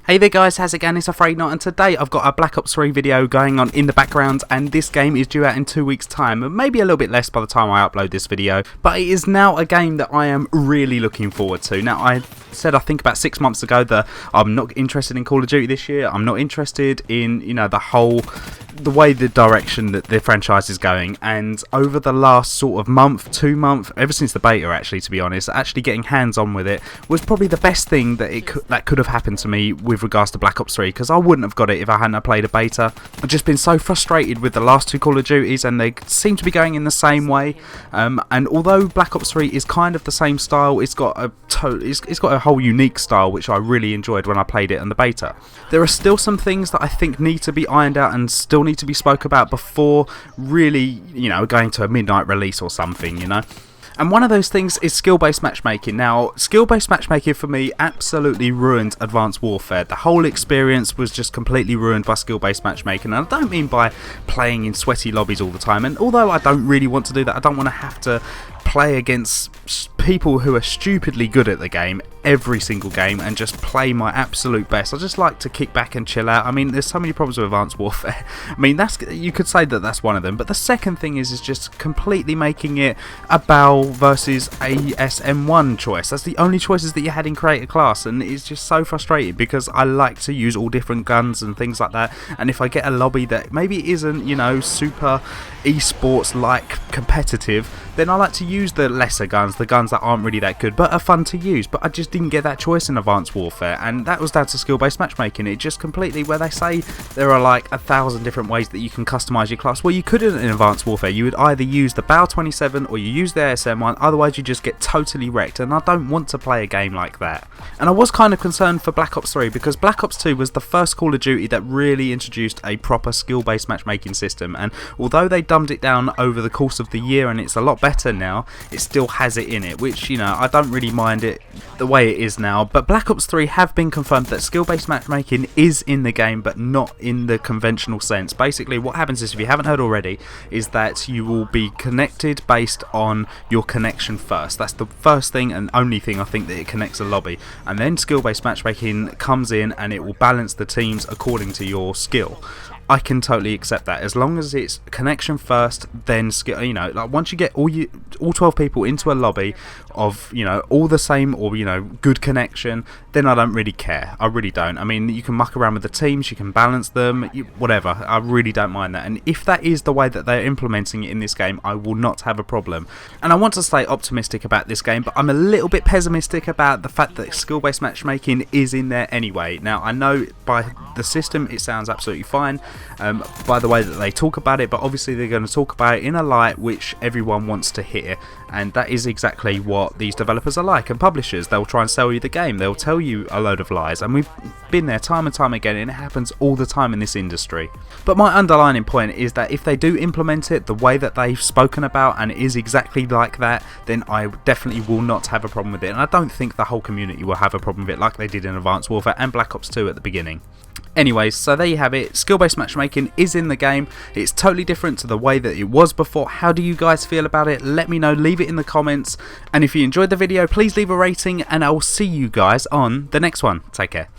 Hey there guys, how's it going? It's Afraid Not, and today I've got a Black Ops 3 video going on in the background, and this game is due out in 2 weeks time, maybe a little bit less by the time I upload this video, but it is now a game that I am really looking forward to. Now, I said I think about 6 months ago that I'm not interested in Call of Duty this year. I'm not interested in, the way the direction that the franchise is going, and over the last sort of month, 2 months, ever since the beta actually, to be honest, actually getting hands on with it was probably the best thing that could have happened to me with regards to Black Ops 3, because I wouldn't have got it if I hadn't played a beta. I've just been so frustrated with the last two Call of Duties, and they seem to be going in the same way, and although Black Ops 3 is kind of the same style, it's got a whole unique style which I really enjoyed when I played it in the beta. There are still some things that I think need to be ironed out and still need to be spoke about before really, going to a midnight release or something, And one of those things is skill-based matchmaking. Now, skill-based matchmaking for me absolutely ruined Advanced Warfare. The whole experience was just completely ruined by skill-based matchmaking. And I don't mean by playing in sweaty lobbies all the time. And although I don't really want to do that, I don't want to have to play against people who are stupidly good at the game every single game and just play my absolute best. I just like to kick back and chill out. I mean, there's so many problems with Advanced Warfare. I mean, you could say that that's one of them. But the second thing is just completely making it a BAL versus ASM1 choice. That's the only choices that you had in Creator Class, and it's just so frustrating because I like to use all different guns and things like that. And if I get a lobby that maybe isn't, super esports like competitive, then I like to use the lesser guns, the guns that aren't really that good but are fun to use. But I just didn't get that choice in Advanced Warfare, and that was down to skill-based matchmaking. It just completely, where they say there are like 1,000 different ways that you can customise your class. Well, you couldn't in Advanced Warfare. You would either use the BAL 27 or you use the ASM one, otherwise you just get totally wrecked, and I don't want to play a game like that. And I was kind of concerned for Black Ops 3 because Black Ops 2 was the first Call of Duty that really introduced a proper skill-based matchmaking system, and although they dumbed it down over the course of the year and it's a lot better now, it still has it in it, which, I don't really mind it the way it is now. But Black Ops 3 have been confirmed that skill-based matchmaking is in the game, but not in the conventional sense. Basically, what happens is, if you haven't heard already, is that you will be connected based on your connection first. That's the first thing and only thing I think that it connects a lobby, and then skill-based matchmaking comes in and it will balance the teams according to your skill. I can totally accept that as long as it's connection first, then skill. Like once you get all 12 people into a lobby of all the same or good connection, then I don't really care. I really don't. I mean, you can muck around with the teams, you can balance them, whatever. I really don't mind that. And if that is the way that they're implementing it in this game, I will not have a problem. And I want to stay optimistic about this game, but I'm a little bit pessimistic about the fact that skill-based matchmaking is in there anyway. Now, I know by the system it sounds absolutely fine, by the way that they talk about it, but obviously they're going to talk about it in a light which everyone wants to hear, and that is exactly what these developers are like, and publishers. They'll try and sell you the game, they'll tell you a load of lies, and we've been there time and time again, and it happens all the time in this industry. But my underlining point is that if they do implement it the way that they've spoken about, and it is exactly like that, then I definitely will not have a problem with it, and I don't think the whole community will have a problem with it like they did in Advanced Warfare and Black Ops 2 at the beginning. Anyways, so there you have it. Skill-based matchmaking is in the game. It's totally different to the way that it was before. How do you guys feel about it? Let me know. Leave it in the comments. And if you enjoyed the video, please leave a rating, and I will see you guys on the next one. Take care.